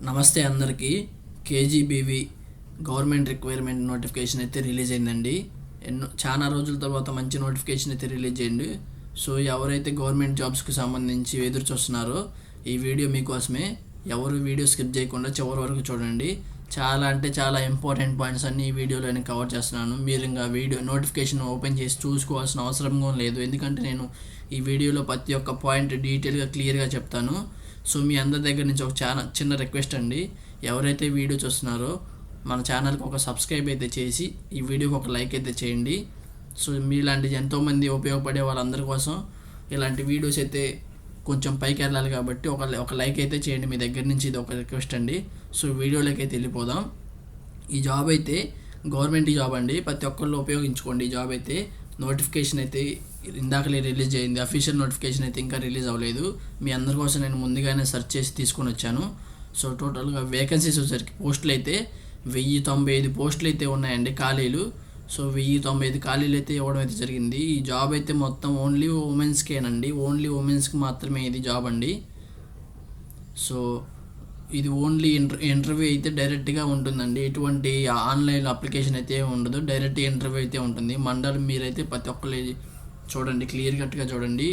నమస్తే అందరికీ. KGBV government requirement notification అయితే రిలీజ్ అయిందండి. చాలా రోజుల తర్వాత మంచి నోటిఫికేషన్ అయితే రిలీజ్ అయ్యింది. సో ఎవరైతే గవర్నమెంట్ జాబ్స్కి సంబంధించి ఎదురు చూస్తున్నారో ఈ వీడియో మీకోసమే. ఎవరు వీడియో స్కిప్ చేయకుండా చివరి వరకు చూడండి. చాలా ఇంపార్టెంట్ పాయింట్స్ అన్ని ఈ వీడియోలో నేను కవర్ చేస్తున్నాను. మీరు ఇంకా వీడియో నోటిఫికేషన్ ఓపెన్ చేసి చూసుకోవాల్సిన అవసరం కూడా లేదు, ఎందుకంటే నేను ఈ వీడియోలో ప్రతి ఒక్క పాయింట్ డీటెయిల్గా క్లియర్గా చెప్తాను. సో మీ అందరి దగ్గర నుంచి ఒక చిన్న రిక్వెస్ట్ అండి, ఎవరైతే వీడియో చూస్తున్నారో మన ఛానల్కి ఒక సబ్స్క్రైబ్ అయితే చేసి ఈ వీడియోకి ఒక లైక్ అయితే చేయండి. సో మీలాంటి ఎంతోమంది ఉపయోగపడే వాళ్ళందరి కోసం ఇలాంటి వీడియోస్ అయితే కొంచెం పైకి వెళ్ళాలి కాబట్టి ఒక లైక్ అయితే చేయండి మీ దగ్గర నుంచి. ఇది ఒక రిక్వెస్ట్ అండి. సో వీడియోలోకి అయితే వెళ్ళిపోదాం. ఈ జాబ్ అయితే గవర్నమెంట్ జాబ్ అండి, ప్రతి ఒక్కళ్ళు ఉపయోగించుకోండి. ఈ జాబ్ అయితే నోటిఫికేషన్ అయితే ఇందాకలే రిలీజ్ అయింది, అఫీషియల్ నోటిఫికేషన్ అయితే ఇంకా రిలీజ్ అవ్వలేదు. మీ అందరి కోసం నేను ముందుగానే సెర్చ్ చేసి తీసుకొని వచ్చాను. సో టోటల్గా వేకెన్సీస్ వచ్చేసరికి పోస్టులు అయితే 1095 పోస్టులు అయితే ఉన్నాయండి, ఖాళీలు. సో 1095 ఖాళీలు అయితే ఇవ్వడం అయితే జరిగింది. ఈ జాబ్ అయితే మొత్తం ఓన్లీ ఉమెన్స్కేనండి, ఓన్లీ ఉమెన్స్కి మాత్రమే ఇది జాబ్ అండి. సో ఇది ఓన్లీ ఇంటర్వ్యూ అయితే డైరెక్ట్గా ఉంటుందండి, ఎటువంటి ఆన్లైన్ అప్లికేషన్ అయితే ఉండదు, డైరెక్ట్ ఇంటర్వ్యూ అయితే ఉంటుంది. మండలం మీరైతే ప్రతి ఒక్కరు చూడండి, క్లియర్ కట్గా చూడండి.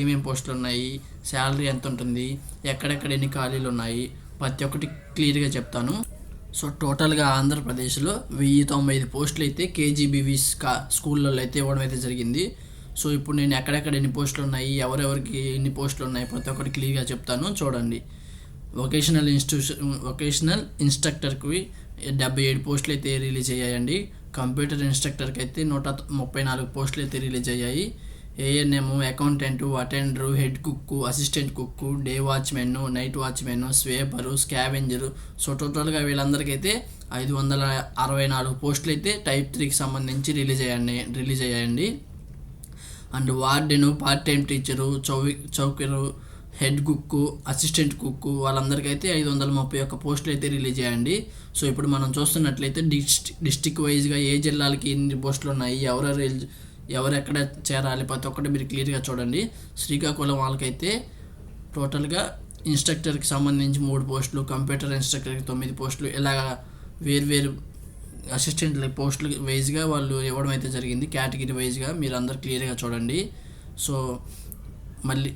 ఏమేమి పోస్టులు ఉన్నాయి, శాలరీ ఎంత ఉంటుంది, ఎక్కడెక్కడ ఎన్ని ఖాళీలు ఉన్నాయి, ప్రతి ఒక్కటి క్లియర్గా చెప్తాను. సో టోటల్గా ఆంధ్రప్రదేశ్లో 1095 పోస్టులు అయితే కేజీబీవీ స్కూళ్ళల్లో అయితే ఇవ్వడం అయితే జరిగింది. సో ఇప్పుడు నేను ఎక్కడెక్కడ ఎన్ని పోస్టులు ఉన్నాయి, ఎవరెవరికి ఎన్ని పోస్టులు ఉన్నాయి, ప్రతి ఒక్కటి క్లియర్గా చెప్తాను చూడండి. వొకేషనల్ ఇన్స్ట్రక్టర్కి 77 పోస్టులు అయితే రిలీజ్ అయ్యాయండి. కంప్యూటర్ ఇన్స్ట్రక్టర్కి అయితే 134 పోస్టులు అయితే రిలీజ్ అయ్యాయి. ANM, accountant, attender, head cook, assistant cook, day watchman, night watchman, sweeper, scavenger. So టోటల్గా వీళ్ళందరికైతే 564 పోస్టులు అయితే టైప్ 3కి సంబంధించి రిలీజ్ అయ్యాయండి. And warden, part time teacher, చౌకరు, హెడ్ కుక్కు, అసిస్టెంట్ కుక్కు, వాళ్ళందరికైతే 531 పోస్టులు అయితే రిలీజ్ అయ్యాయండి. సో ఇప్పుడు మనం చూస్తున్నట్లయితే డిస్టిక్ వైజ్గా ఏ జిల్లాలకి ఎన్ని పోస్టులు ఉన్నాయి, ఎవరెక్కడ చేరాలి, ప్రతి ఒక్కటి మీరు క్లియర్గా చూడండి. శ్రీకాకుళం వాళ్ళకైతే టోటల్గా ఇన్స్ట్రక్టర్కి సంబంధించి 3 పోస్టులు, కంప్యూటర్ ఇన్స్ట్రక్టర్కి 9 పోస్టులు, ఇలాగా వేరు అసిస్టెంట్ల పోస్టులు వైజ్గా వాళ్ళు ఇవ్వడం అయితే జరిగింది, కేటగిరీ వైజ్గా. మీరు అందరు క్లియర్గా చూడండి. సో మళ్ళీ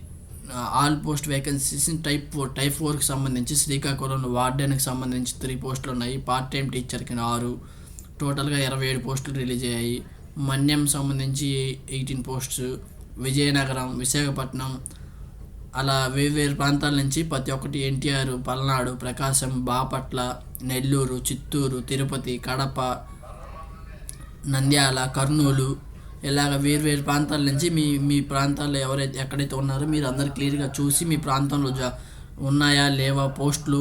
ఆల్ పోస్ట్ వేకెన్సీస్ టైప్ 4కి సంబంధించి శ్రీకాకుళం వార్డెన్కి సంబంధించి 3 పోస్టులు ఉన్నాయి, పార్ట్ టైం టీచర్కి 6, టోటల్గా 27 పోస్టులు రిలీజ్ అయ్యాయి. మన్యం సంబంధించి 18 పోస్ట్స్, విజయనగరం, విశాఖపట్నం, అలా వేర్వేరు ప్రాంతాల నుంచి ప్రతి ఒక్కటి ఎన్టీఆర్, పల్నాడు, ప్రకాశం, బాపట్ల, నెల్లూరు, చిత్తూరు, తిరుపతి, కడప, నంద్యాల, కర్నూలు, ఇలాగ వేర్వేరు ప్రాంతాల నుంచి మీ ప్రాంతాల్లో ఎక్కడైతే ఉన్నారో మీరు అందరు క్లియర్గా చూసి మీ ప్రాంతంలో ఉన్నాయా లేవా పోస్టులు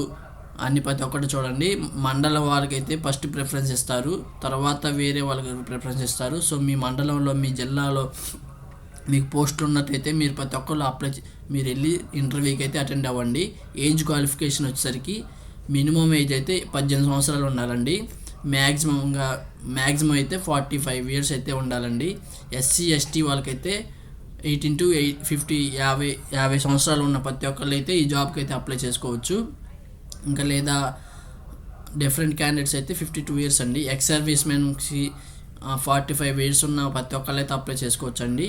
అన్ని ప్రతి ఒక్కటి చూడండి. మండలం వాళ్ళకైతే ఫస్ట్ ప్రిఫరెన్స్ ఇస్తారు, తర్వాత వేరే వాళ్ళకి ప్రిఫరెన్స్ ఇస్తారు. సో మీ మండలంలో, మీ జిల్లాలో మీకు పోస్టులు ఉన్నట్టయితే మీరు ప్రతి ఒక్కళ్ళు మీరు వెళ్ళి ఇంటర్వ్యూకి అయితే అటెండ్ అవ్వండి. ఏజ్ క్వాలిఫికేషన్ వచ్చేసరికి మినిమం ఏజ్ అయితే 18 సంవత్సరాలు ఉండాలండి. మ్యాక్సిమం అయితే 45 ఇయర్స్ అయితే ఉండాలండి. ఎస్సీ ఎస్టీ వాళ్ళకైతే 18 to 50 50 సంవత్సరాలు ఉన్న ప్రతి ఒక్కళ్ళు అయితే ఈ జాబ్కి అయితే అప్లై చేసుకోవచ్చు. ఇంకా లేదా డిఫరెంట్ క్యాండిడేట్స్ అయితే 52 ఇయర్స్ అండి. ఎక్స్ సర్వీస్ మెన్కి 45 ఇయర్స్ ఉన్న ప్రతి ఒక్కళ్ళు అయితే అప్లై చేసుకోవచ్చు అండి.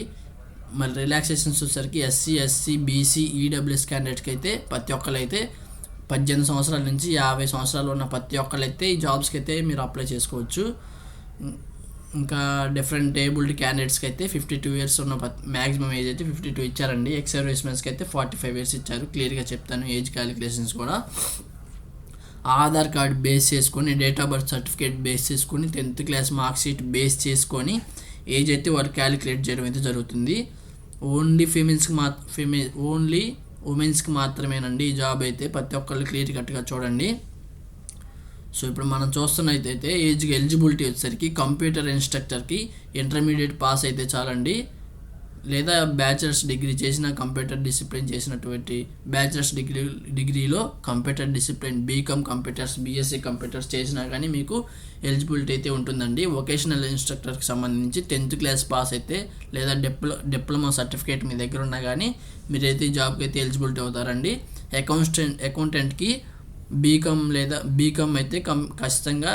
మళ్ళీ రిలాక్సేషన్స్ వచ్చేసరికి ఎస్సీ, బీసీ, ఈడబ్ల్యూఎస్ క్యాండిడేట్కి అయితే ప్రతి ఒక్కళ్ళు అయితే 18 సంవత్సరాల నుంచి 50 సంవత్సరాలు ఉన్న ప్రతి ఒక్కళ్ళు అయితే ఈ జాబ్స్కి అయితే మీరు అప్లై చేసుకోవచ్చు. ఇంకా డిఫరెంట్ ఏబుల్డ్ క్యాండిడేట్స్కి అయితే 52 ఇయర్స్ ఉన్న మ్యాక్సిమం ఏజ్ అయితే 52 ఇచ్చారండి. ఎక్స్ సర్వీస్ మెన్స్కి అయితే 45 ఇయర్స్ ఇచ్చారు. క్లియర్గా చెప్తాను ఏజ్ క్యాలిక్యులేషన్స్ కూడా. ఆధార్ కార్డ్ బేస్ చేసుకొని, date of birth certificate base చేసుకొని, 10th class mark sheet base చేసుకొని ఏజ్ అయితే వారు క్యాలిక్యులేట్ చేయడం అయితే జరుగుతుంది. ఓన్లీ ఉమెన్స్కి మాత్రమేనండి ఈ జాబ్ అయితే. ప్రతి ఒక్కళ్ళు క్లియర్ కట్గా చూడండి. సో ఇప్పుడు మనం చూస్తున్నట్టయితే ఏజ్కి ఎలిజిబిలిటీ వచ్చేసరికి కంప్యూటర్ ఇన్స్ట్రక్టర్కి ఇంటర్మీడియట్ పాస్ అయితే చాలండి, లేదా బ్యాచిలర్స్ డిగ్రీ చేసిన, కంప్యూటర్ డిసిప్లిన్ చేసినటువంటి బ్యాచిలర్స్ డిగ్రీలో computer discipline, BCom computers, BSc computers చేసినా కానీ మీకు ఎలిజిబిలిటీ అయితే ఉంటుందండి. వొకేషనల్ ఇన్స్ట్రక్టర్కి సంబంధించి 10th క్లాస్ పాస్ అయితే లేదా డిప్లొమా సర్టిఫికేట్ మీ దగ్గర ఉన్నా కానీ మీరైతే ఈ జాబ్కి అయితే ఎలిజిబిలిటీ అవుతారండి. అకౌంటెంట్కి బీకామ్ అయితే ఖచ్చితంగా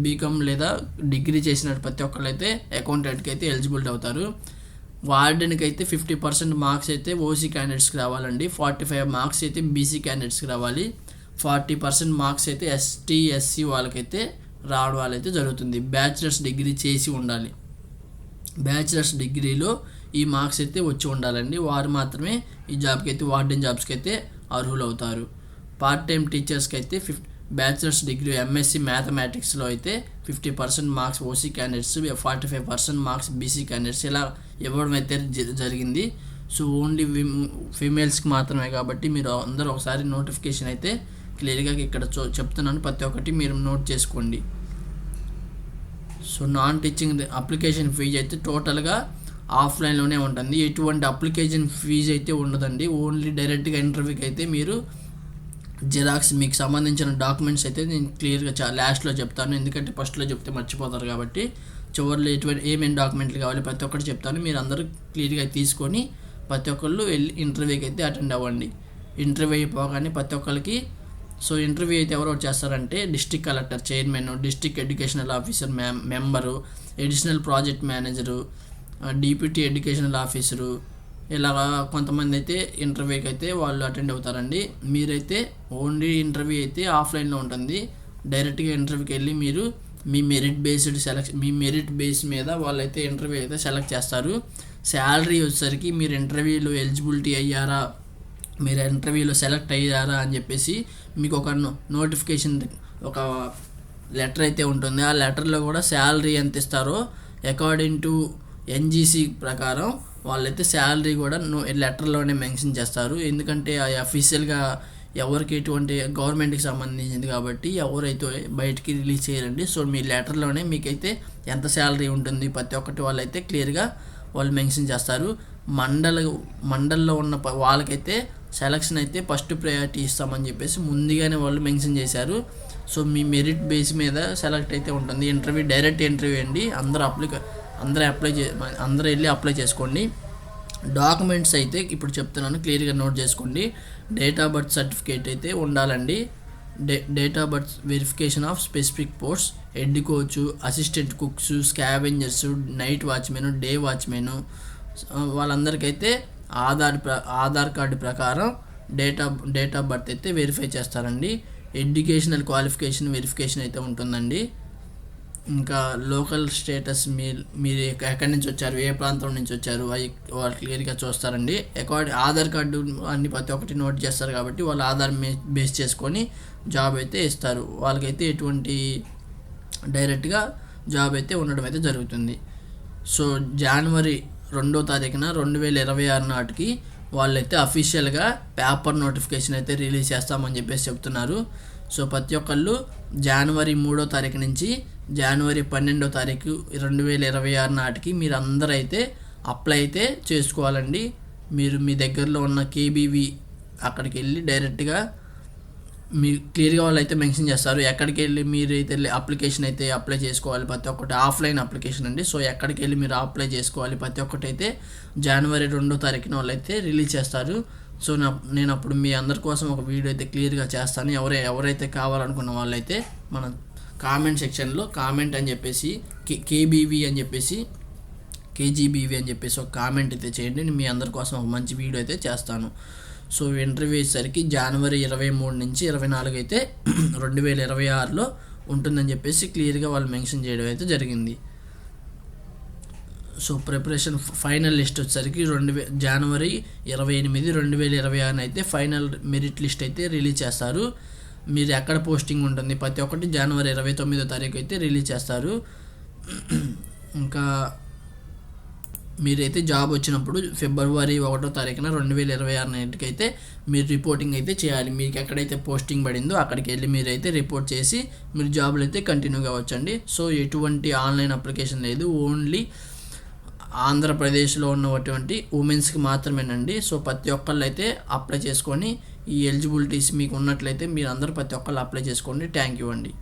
బీకామ్ లేదా డిగ్రీ చేసిన ప్రతి ఒక్కళ్ళు అయితే అకౌంటెంట్కి అయితే ఎలిజిబిలిటీ అవుతారు. వార్డెన్కి అయితే 50% మార్క్స్ అయితే ఓసీ క్యాండిడేట్స్కి రావాలండి. 45 మార్క్స్ అయితే బీసీ క్యాండిడేట్స్కి రావాలి. 40% మార్క్స్ అయితే ఎస్టీ ఎస్సీ వాళ్ళకైతే రావడం అయితే జరుగుతుంది. బ్యాచిలర్స్ డిగ్రీ చేసి ఉండాలి. బ్యాచిలర్స్ డిగ్రీలో ఈ మార్క్స్ అయితే వచ్చి ఉండాలండి. వారు మాత్రమే ఈ జాబ్కి అయితే వార్డెన్ జాబ్స్కి అయితే అర్హులు అవుతారు. పార్ట్ టైం టీచర్స్కి అయితే బ్యాచిలర్స్ డిగ్రీ ఎంఎస్సి మ్యాథమెటిక్స్లో అయితే 50% marks OC candidates, 45% marks BC candidates ఇలా ఇవ్వడం అయితే జరిగింది. సో ఓన్లీ ఫీమేల్స్కి మాత్రమే కాబట్టి మీరు అందరూ ఒకసారి నోటిఫికేషన్ అయితే క్లియర్గా ఇక్కడ చెప్తున్నాను, ప్రతి ఒక్కటి మీరు నోట్ చేసుకోండి. So non teaching application fees అయితే టోటల్గా ఆఫ్లైన్లోనే ఉంటుంది. ఎటువంటి అప్లికేషన్ ఫీజు అయితే ఉండదండి. ఓన్లీ డైరెక్ట్గా ఇంటర్వ్యూకి అయితే మీరు జిరాక్స్ మీకు సంబంధించిన డాక్యుమెంట్స్ అయితే నేను క్లియర్గా లాస్ట్లో చెప్తాను, ఎందుకంటే ఫస్ట్లో చెప్తే మర్చిపోతారు కాబట్టి చివరిలో ఏమేమి డాక్యుమెంట్లు కావాలి ప్రతి ఒక్కటి చెప్తాను. మీరు అందరూ క్లియర్గా తీసుకొని ప్రతి ఒక్కళ్ళు వెళ్ళి ఇంటర్వ్యూకి అయితే అటెండ్ అవ్వండి. ఇంటర్వ్యూ అయిపోగానే ప్రతి ఒక్కరికి ఇంటర్వ్యూ అయితే ఎవరు చేస్తారంటే district collector, chairman, district educational officer member, additional project manager, deputy educational officer, ఇలాగా కొంతమంది అయితే ఇంటర్వ్యూకి అయితే వాళ్ళు అటెండ్ అవుతారండి. మీరైతే ఓన్లీ ఇంటర్వ్యూ అయితే ఆఫ్లైన్లో ఉంటుంది. డైరెక్ట్గా ఇంటర్వ్యూకి వెళ్ళి మీరు మీ మెరిట్ బేస్ మీద వాళ్ళైతే ఇంటర్వ్యూ అయితే సెలెక్ట్ చేస్తారు. శాలరీ వచ్చేసరికి మీరు ఇంటర్వ్యూలో ఎలిజిబిలిటీ అయ్యారా, మీరు ఇంటర్వ్యూలో సెలెక్ట్ అయ్యారా అని చెప్పేసి మీకు ఒక నోటిఫికేషన్, ఒక లెటర్ అయితే ఉంటుంది. ఆ లెటర్లో కూడా శాలరీ ఎంత ఇస్తారో అకార్డింగ్ టు ఎన్జీసీ ప్రకారం వాళ్ళైతే శాలరీ కూడా లెటర్లోనే మెన్షన్ చేస్తారు. ఎందుకంటే అది అఫీషియల్గా ఎవరికి ఎటువంటి గవర్నమెంట్కి సంబంధించింది కాబట్టి ఎవరైతే బయటికి రిలీజ్ చేయరండి. సో మీ లెటర్లోనే మీకైతే ఎంత శాలరీ ఉంటుంది ప్రతి ఒక్కటి వాళ్ళైతే క్లియర్గా వాళ్ళు మెన్షన్ చేస్తారు. మండల్లో ఉన్న వాళ్ళకైతే సెలక్షన్ అయితే ఫస్ట్ ప్రయారిటీ ఇస్తామని చెప్పేసి ముందుగానే వాళ్ళు మెన్షన్ చేశారు. సో మీ మెరిట్ బేస్ మీద సెలెక్ట్ అయితే ఉంటుంది. ఇంటర్వ్యూ డైరెక్ట్ ఇంటర్వ్యూ అండి. అందరూ వెళ్ళి అప్లై చేసుకోండి. డాక్యుమెంట్స్ అయితే ఇప్పుడు చెప్తున్నాను, క్లియర్గా నోట్ చేసుకోండి. డేట్ ఆఫ్ బర్త్ సర్టిఫికేట్ అయితే ఉండాలండి. Date of birth verification of specific post, head coach, assistant cooks, scavengers, night watchmen, day watchmen వాళ్ళందరికైతే ఆధార్ కార్డు ప్రకారం డేట్ ఆఫ్ బర్త్ అయితే వెరిఫై చేస్తారండి. ఎడ్యుకేషనల్ క్వాలిఫికేషన్ వెరిఫికేషన్ అయితే ఉంటుందండి. ఇంకా లోకల్ స్టేటస్, మీరు ఎక్కడి నుంచి వచ్చారు, ఏ ప్రాంతం నుంచి వచ్చారు అవి వాళ్ళు క్లియర్గా చూస్తారండి. ఆధార్ కార్డు అన్ని ప్రతి ఒక్కటి నోట్ చేస్తారు కాబట్టి వాళ్ళు ఆధార్ బేస్ చేసుకొని జాబ్ అయితే ఇస్తారు. వాళ్ళకైతే ఎటువంటి డైరెక్ట్గా జాబ్ అయితే ఉండడం అయితే జరుగుతుంది. సో జనవరి 2వ తారీఖున 2026 నాటికి వాళ్ళైతే అఫీషియల్గా పేపర్ నోటిఫికేషన్ అయితే రిలీజ్ చేస్తామని చెప్పేసి చెప్తున్నారు. సో ప్రతి ఒక్కళ్ళు జనవరి 3వ తారీఖు నుంచి జనవరి 12వ తారీఖు 2026 నాటికి మీరు అందరూ అయితే అప్లై అయితే చేసుకోవాలండి. మీరు మీ దగ్గరలో ఉన్న కేబీవీ అక్కడికి వెళ్ళి డైరెక్ట్గా మీ క్లియర్గా వాళ్ళు అయితే మెన్షన్ చేస్తారు ఎక్కడికి వెళ్ళి మీరు అయితే అప్లికేషన్ అయితే అప్లై చేసుకోవాలి. ప్రతి ఒక్కటి ఆఫ్లైన్ అప్లికేషన్ అండి. సో ఎక్కడికి వెళ్ళి మీరు అప్లై చేసుకోవాలి ప్రతి ఒక్కటి అయితే జనవరి 2వ తారీఖున వాళ్ళు అయితే రిలీజ్ చేస్తారు. సో నేను అప్పుడు మీ అందరి కోసం ఒక వీడియో అయితే క్లియర్గా చేస్తాను. ఎవరైతే కావాలనుకున్న వాళ్ళైతే మన కామెంట్ సెక్షన్లో కామెంట్ అని చెప్పేసి కేబీవీ అని చెప్పేసి కేజీబీవీ అని చెప్పేసి ఒక కామెంట్ అయితే చేయండి. నేను మీ అందరి కోసం ఒక మంచి వీడియో అయితే చేస్తాను. సో ఇంటర్వ్యూ వచ్చేసరికి జనవరి 23 నుంచి 24 అయితే 2026లో ఉంటుందని చెప్పేసి క్లియర్గా వాళ్ళు మెన్షన్ చేయడం అయితే జరిగింది. సో ప్రిపరేషన్ ఫైనల్ లిస్ట్ వచ్చేసరికి జనవరి 28, 2026 అయితే ఫైనల్ మెరిట్ లిస్ట్ అయితే రిలీజ్ చేస్తారు. మీరు ఎక్కడ పోస్టింగ్ ఉంటుంది ప్రతి ఒక్కటి జనవరి 29వ తారీఖు అయితే రిలీజ్ చేస్తారు. ఇంకా మీరైతే జాబ్ వచ్చినప్పుడు ఫిబ్రవరి 1వ తారీఖున 2026 నాటికి అయితే మీరు రిపోర్టింగ్ అయితే చేయాలి. మీకు ఎక్కడైతే పోస్టింగ్ పడిందో అక్కడికి వెళ్ళి మీరైతే రిపోర్ట్ చేసి మీరు జాబ్లు అయితే కంటిన్యూ కావచ్చండి. సో ఎటువంటి ఆన్లైన్ అప్లికేషన్ లేదు, ఓన్లీ ఆంధ్రప్రదేశ్లో ఉన్నటువంటి ఉమెన్స్కి మాత్రమేనండి. సో ప్రతి ఒక్కళ్ళు అయితే అప్లై చేసుకొని ఈ ఎలిజిబిలిటీస్ మీకు ఉన్నట్లయితే మీరు అందరూ ప్రతి ఒక్కళ్ళు అప్లై చేసుకోండి. థ్యాంక్ యూ అండి.